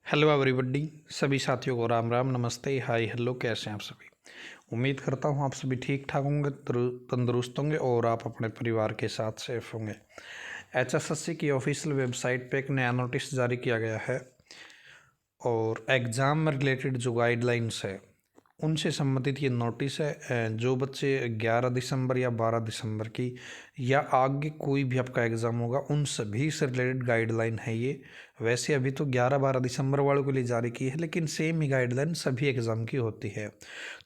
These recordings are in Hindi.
Hello everybody. सभी साथियों को राम राम, नमस्ते, हाय, हेलो। कैसे हैं आप सभी? उम्मीद करता हूं आप सभी ठीक ठाक होंगे, तंदुरुस्त होंगे और आप अपने परिवार के साथ सेफ होंगे। एचएसएससी की ऑफिशियल वेबसाइट पे एक नया नोटिस जारी किया गया है और एग्ज़ाम में रिलेटेड जो गाइडलाइंस है उनसे संबंधित ये नोटिस है। जो बच्चे 11 दिसंबर या 12 दिसंबर की या आगे कोई भी आपका एग्ज़ाम होगा उन सभी से रिलेटेड गाइडलाइन है ये। वैसे अभी तो 11-12 दिसंबर वालों के लिए जारी की है, लेकिन सेम ही गाइडलाइन सभी एग्ज़ाम की होती है।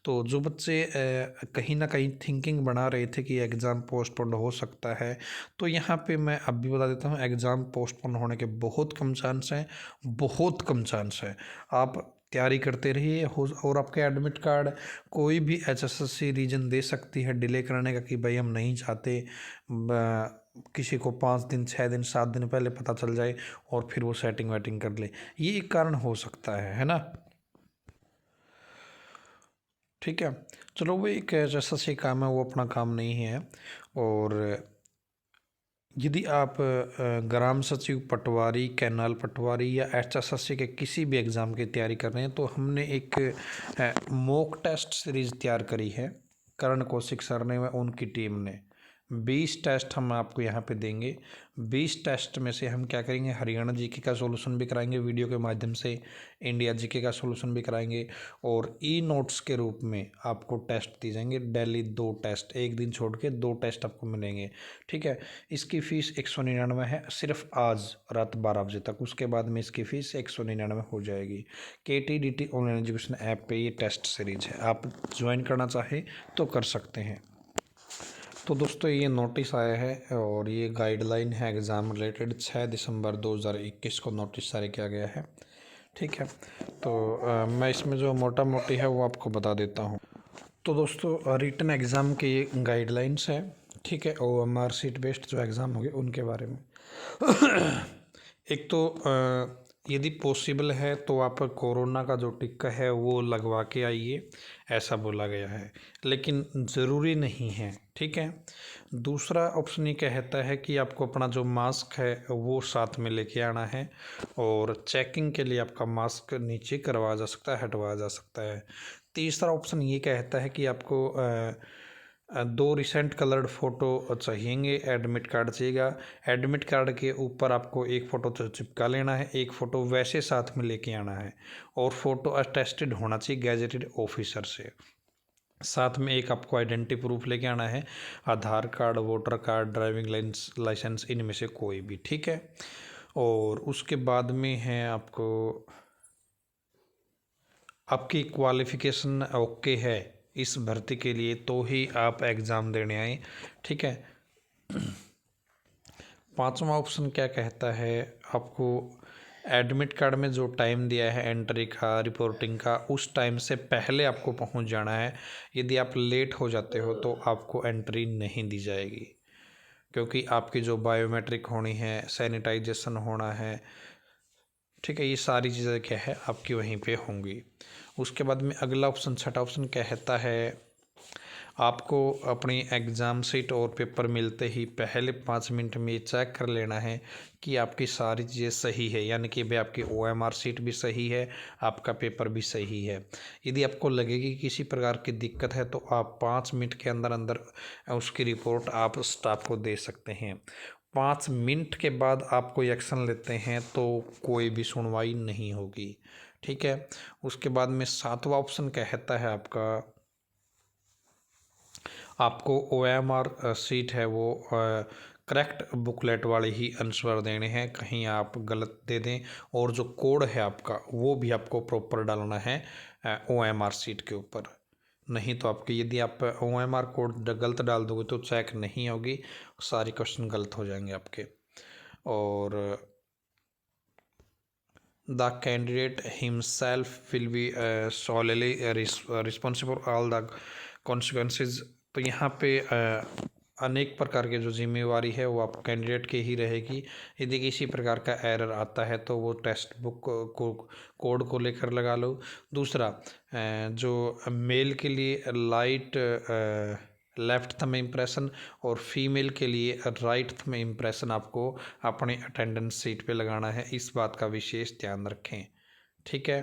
तो जो बच्चे कहीं ना कहीं थिंकिंग बना रहे थे कि एग्ज़ाम पोस्टपोन हो सकता है, तो यहाँ पे मैं अब भी बता देता हूँ, एग्ज़ाम पोस्टपोन होने के बहुत कम चांस हैं, बहुत कम चांस है। आप तैयारी करते रहिए और आपके एडमिट कार्ड कोई भी एचएसएससी रीजन दे सकती है डिले करने का कि भाई हम नहीं चाहते किसी को 5 दिन 6 दिन 7 दिन पहले पता चल जाए और फिर वो सेटिंग वेटिंग कर ले। ये एक कारण हो सकता है ना। ठीक है, चलो, वो एक एचएसएससी काम है, वो अपना काम नहीं है। और यदि आप ग्राम सचिव पटवारी, कैनाल पटवारी या एचएसएससी के किसी भी एग्ज़ाम की तैयारी कर रहे हैं, तो हमने एक मॉक टेस्ट सीरीज़ तैयार करी है। करण कौशिक सर ने व उनकी टीम ने 20 टेस्ट हम आपको यहाँ पे देंगे। 20 टेस्ट में से हम क्या करेंगे, हरियाणा जीके का सॉल्यूशन भी कराएंगे वीडियो के माध्यम से, इंडिया जीके का सॉल्यूशन भी कराएंगे और ई नोट्स के रूप में आपको टेस्ट दिए जाएंगे। डेली 2 टेस्ट, एक दिन छोड़ के 2 टेस्ट आपको मिलेंगे। ठीक है, इसकी फ़ीस 199 है, सिर्फ आज रात 12 बजे तक। उसके बाद में इसकी फ़ीस 199 हो जाएगी। KTDT ऑनलाइन एजुकेशन ऐप पे ये टेस्ट सीरीज है, आप ज्वाइन करना चाहें तो कर सकते हैं। तो दोस्तों, ये नोटिस आया है और ये गाइडलाइन है एग्ज़ाम रिलेटेड। 6 दिसंबर 2021 को नोटिस जारी किया गया है। ठीक है, तो मैं इसमें जो मोटा मोटी है वो आपको बता देता हूँ। तो दोस्तों, रिटन एग्ज़ाम के ये गाइडलाइंस है। ठीक है, OMR सीट बेस्ड जो एग्ज़ाम होंगे उनके बारे में एक तो यदि पॉसिबल है तो आप कोरोना का जो टिक्का है वो लगवा के आइए, ऐसा बोला गया है, लेकिन ज़रूरी नहीं है। ठीक है, दूसरा ऑप्शन ये कहता है कि आपको अपना जो मास्क है वो साथ में लेके आना है और चेकिंग के लिए आपका मास्क नीचे करवाया जा सकता है, हटवाया जा सकता है। तीसरा ऑप्शन ये कहता है कि आपको 2 रिसेंट कलर्ड फ़ोटो चाहिएंगे, एडमिट कार्ड चाहिएगा। एडमिट कार्ड के ऊपर आपको एक फ़ोटो तो चिपका लेना है, एक फ़ोटो वैसे साथ में लेके आना है और फ़ोटो अटेस्टेड होना चाहिए गैजेटेड ऑफिसर से। साथ में एक आपको आइडेंटिटी प्रूफ लेके आना है, Aadhaar card, voter card, driving licence, इनमें से कोई भी। ठीक है, और उसके बाद में है आपको आपकी क्वालिफ़िकेशन ओके है इस भर्ती के लिए तो ही आप एग्ज़ाम देने आए। ठीक है, पांचवा ऑप्शन क्या कहता है, आपको एडमिट कार्ड में जो टाइम दिया है एंट्री का, रिपोर्टिंग का, उस टाइम से पहले आपको पहुंच जाना है। यदि आप लेट हो जाते हो तो आपको एंट्री नहीं दी जाएगी, क्योंकि आपकी जो बायोमेट्रिक होनी है, सैनिटाइजेशन होना है। ठीक है, ये सारी चीज़ें क्या है आपकी वहीं पे होंगी। उसके बाद में अगला ऑप्शन, छठा ऑप्शन कहता है आपको अपनी एग्ज़ाम शीट और पेपर मिलते ही पहले 5 मिनट में ये चेक कर लेना है कि आपकी सारी चीज़ें सही है, यानी कि भाई आपकी OMR शीट भी सही है, आपका पेपर भी सही है। यदि आपको लगेगी किसी प्रकार की दिक्कत है तो आप 5 मिनट के अंदर अंदर उसकी रिपोर्ट आप स्टाफ को दे सकते हैं। 5 मिनट के बाद आप कोई एक्शन लेते हैं तो कोई भी सुनवाई नहीं होगी। ठीक है, उसके बाद में सातवां ऑप्शन कहता है आपको OMR सीट है वो करेक्ट बुकलेट वाले ही आंसर देने हैं, कहीं आप गलत दे दें, और जो कोड है आपका वो भी आपको प्रॉपर डालना है OMR सीट के ऊपर। नहीं तो आपके यदि आप OMR कोड गलत डाल दोगे तो चेक नहीं होगी, सारे क्वेश्चन गलत हो जाएंगे आपके। और the candidate himself will be solely responsible all the consequences. तो यहाँ पे अनेक प्रकार के जो जिम्मेवारी है वो आप कैंडिडेट के ही रहेगी। यदि किसी प्रकार का एरर आता है तो वो टेक्स्ट बुक को कोड को लेकर लगा लो। दूसरा, जो मेल के लिए लाइट लेफ्ट थंब इम्प्रेशन और फीमेल के लिए राइट थंब इम्प्रेशन आपको अपने अटेंडेंस सीट पे लगाना है, इस बात का विशेष ध्यान रखें। ठीक है।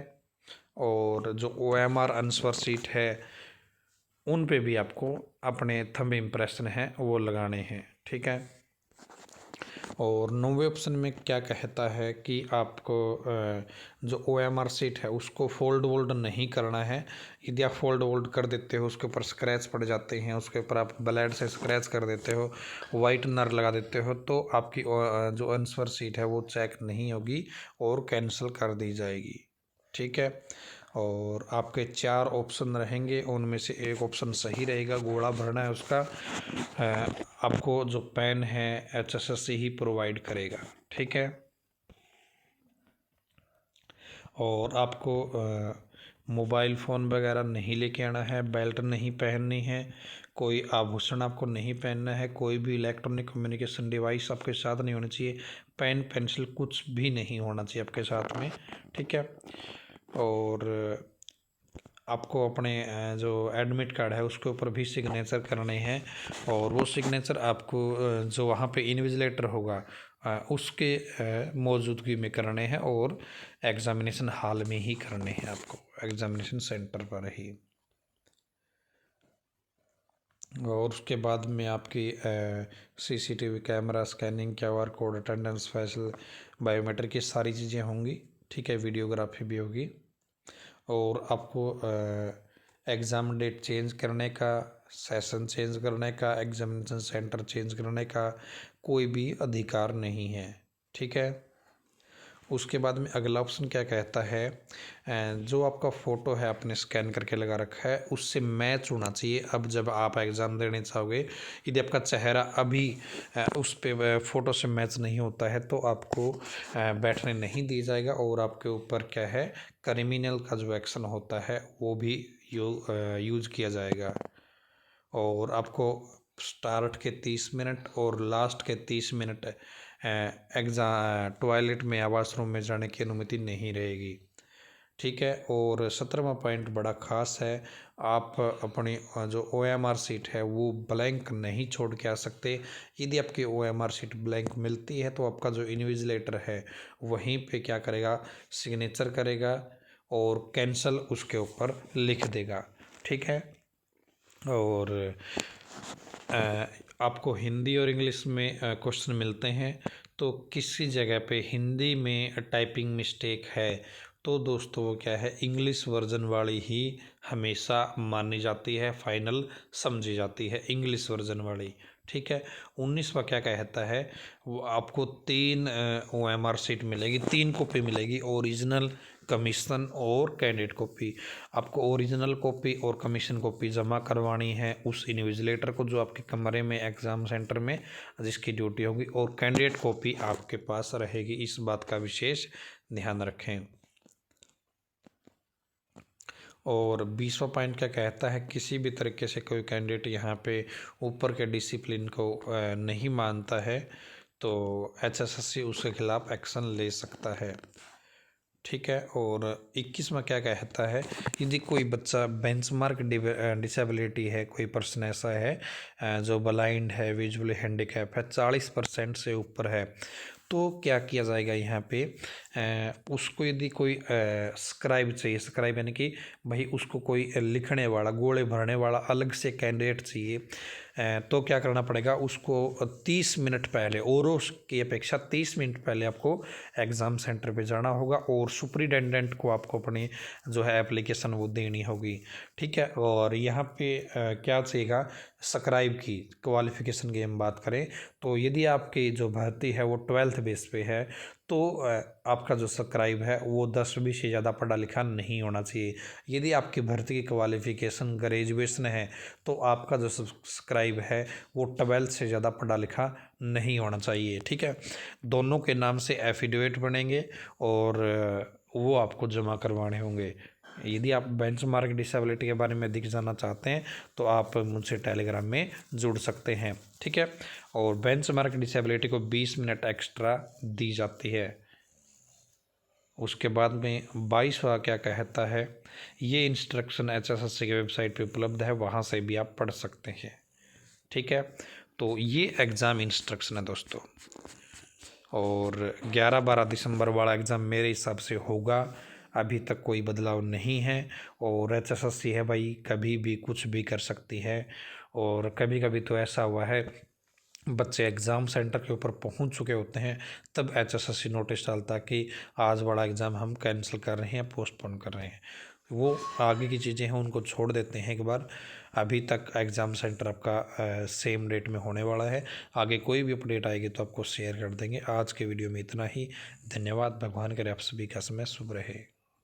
और जो OMR आंसर शीट है उन पे भी आपको अपने थंब इम्प्रेशन है वो लगाने हैं, ठीक है। और 9वें ऑप्शन में क्या कहता है कि आपको जो OMR शीट है उसको फोल्ड वोल्ड नहीं करना है। यदि आप फोल्ड वोल्ड कर देते हो, उसके ऊपर स्क्रैच पड़ जाते हैं, उसके ऊपर आप ब्लेड से स्क्रैच कर देते हो, वाइटनर लगा देते हो, तो आपकी जो आंसर शीट है वो चेक नहीं होगी और कैंसिल कर दी जाएगी, ठीक है। और आपके 4 ऑप्शन रहेंगे, उनमें से एक ऑप्शन सही रहेगा, गोला भरना है उसका। आपको जो पेन है HSSC ही प्रोवाइड करेगा, ठीक है। और आपको मोबाइल फ़ोन वगैरह नहीं लेके आना है, बेल्ट नहीं पहननी है, कोई आभूषण आपको नहीं पहनना है, कोई भी इलेक्ट्रॉनिक कम्युनिकेशन डिवाइस आपके साथ नहीं होना चाहिए, पेन पेंसिल कुछ भी नहीं होना चाहिए आपके साथ में, ठीक है। और आपको अपने जो एडमिट कार्ड है उसके ऊपर भी सिग्नेचर करने हैं, और वो सिग्नेचर आपको जो वहाँ पे इन्विजिलेटर होगा उसके मौजूदगी में करने हैं, और एग्ज़ामिनेशन हॉल में ही करने हैं, आपको एग्ज़ामिनेशन सेंटर पर ही। और उसके बाद में आपकी CCTV camera, scanning, QR code, attendance, Faisal, biometric, ये सारी चीज़ें होंगी, ठीक है। वीडियोग्राफी भी होगी। और आपको एग्ज़ाम डेट चेंज करने का, सेशन चेंज करने का, एग्जामिनेशन सेंटर चेंज करने का कोई भी अधिकार नहीं है, ठीक है। उसके बाद में अगला ऑप्शन क्या कहता है, जो आपका फ़ोटो है आपने स्कैन करके लगा रखा है उससे मैच होना चाहिए। अब जब आप एग्ज़ाम देने जाओगे, यदि आपका चेहरा अभी उस पे फ़ोटो से मैच नहीं होता है तो आपको बैठने नहीं दिया जाएगा, और आपके ऊपर क्या है, क्रिमिनल का जो एक्शन होता है वो भी यूज़ किया जाएगा। और आपको स्टार्ट के 30 मिनट और लास्ट के 30 मिनट टॉयलेट में या वाशरूम में जाने की अनुमति नहीं रहेगी, ठीक है। और 17वां पॉइंट बड़ा ख़ास है, आप अपनी जो OMR सीट है वो ब्लैंक नहीं छोड़ के आ सकते। यदि आपकी OMR सीट ब्लैंक मिलती है तो आपका जो इन्विजिलेटर है वहीं पे क्या करेगा, सिग्नेचर करेगा और कैंसल उसके ऊपर लिख देगा, ठीक है। और आपको हिंदी और इंग्लिश में क्वेश्चन मिलते हैं, तो किसी जगह पे हिंदी में टाइपिंग मिस्टेक है तो दोस्तों वो क्या है, इंग्लिश वर्जन वाली ही हमेशा मानी जाती है, फाइनल समझी जाती है इंग्लिश वर्जन वाली, ठीक है। 19वां क्या कहता है, वो आपको 3 OMR सीट मिलेगी, 3 कॉपी मिलेगी, ओरिजिनल, कमीशन और कैंडिडेट कॉपी। आपको ओरिजिनल कॉपी और कमीशन कॉपी जमा करवानी है उस इन्विजिलेटर को जो आपके कमरे में एग्ज़ाम सेंटर में जिसकी ड्यूटी होगी, और कैंडिडेट कॉपी आपके पास रहेगी, इस बात का विशेष ध्यान रखें। और 20वां पॉइंट क्या कहता है, किसी भी तरीके से कोई कैंडिडेट यहाँ पे ऊपर के डिसिप्लिन को नहीं मानता है तो HSSC उसके खिलाफ एक्शन ले सकता है, ठीक है। और 21वां क्या कहता है, यदि कोई बच्चा बेंचमार्क डिसेबिलिटी है, कोई पर्सन ऐसा है जो ब्लाइंड है, विजुअली हैंडीकैप है, 40% से ऊपर है, तो क्या किया जाएगा यहाँ पे, उसको यदि कोई स्क्राइब चाहिए, स्क्राइब यानी कि भाई उसको कोई लिखने वाला, गोले भरने वाला अलग से कैंडिडेट चाहिए, तो क्या करना पड़ेगा, उसको 30 मिनट पहले और उसकी अपेक्षा 30 मिनट पहले आपको एग्ज़ाम सेंटर पे जाना होगा, और सुपरिटेंडेंट को आपको अपनी जो है एप्लीकेशन वो देनी होगी, ठीक है। और यहाँ पे क्या चाहिएगा, स्क्राइब की क्वालिफ़िकेशन की हम बात करें तो यदि आपकी जो भर्ती है वो 12th बेस पे है तो आपका जो स्क्राइब है वो 10वीं से ज़्यादा पढ़ा लिखा नहीं होना चाहिए। यदि आपकी भर्ती की क्वालिफ़िकेशन ग्रेजुएशन है तो आपका जो स्क्राइब है वो 12th से ज़्यादा पढ़ा लिखा नहीं होना चाहिए, ठीक है। दोनों के नाम से एफिडेविट बनेंगे और वो आपको जमा करवाने होंगे। यदि आप बेंचमार्क डिसेबिलिटी के बारे में अधिक जानना चाहते हैं तो आप मुझसे टेलीग्राम में जुड़ सकते हैं, ठीक है। और बेंचमार्क डिसेबिलिटी को 20 मिनट एक्स्ट्रा दी जाती है। उसके बाद में 22वां क्या कहता है, ये इंस्ट्रक्शन HSSC की वेबसाइट पे उपलब्ध है, वहाँ से भी आप पढ़ सकते हैं, ठीक है। तो ये एग्ज़ाम इंस्ट्रक्शन है दोस्तों। और 11-12 दिसंबर वाला एग्ज़ाम मेरे हिसाब से होगा। अभी तक कोई बदलाव नहीं है। और HSSC है भाई, कभी भी कुछ भी कर सकती है। और कभी कभी तो ऐसा हुआ है, बच्चे एग्ज़ाम सेंटर के ऊपर पहुंच चुके होते हैं, तब HSSC नोटिस डालता है कि आज वाला एग्ज़ाम हम कैंसिल कर रहे हैं, पोस्टपोन कर रहे हैं। वो आगे की चीज़ें हैं उनको छोड़ देते हैं एक बार। अभी तक एग्ज़ाम सेंटर आपका सेम डेट में होने वाला है। आगे कोई भी अपडेट आएगी तो आपको शेयर कर देंगे। आज के वीडियो में इतना ही। धन्यवाद। भगवान करे आप सभी का समय शुभ रहे।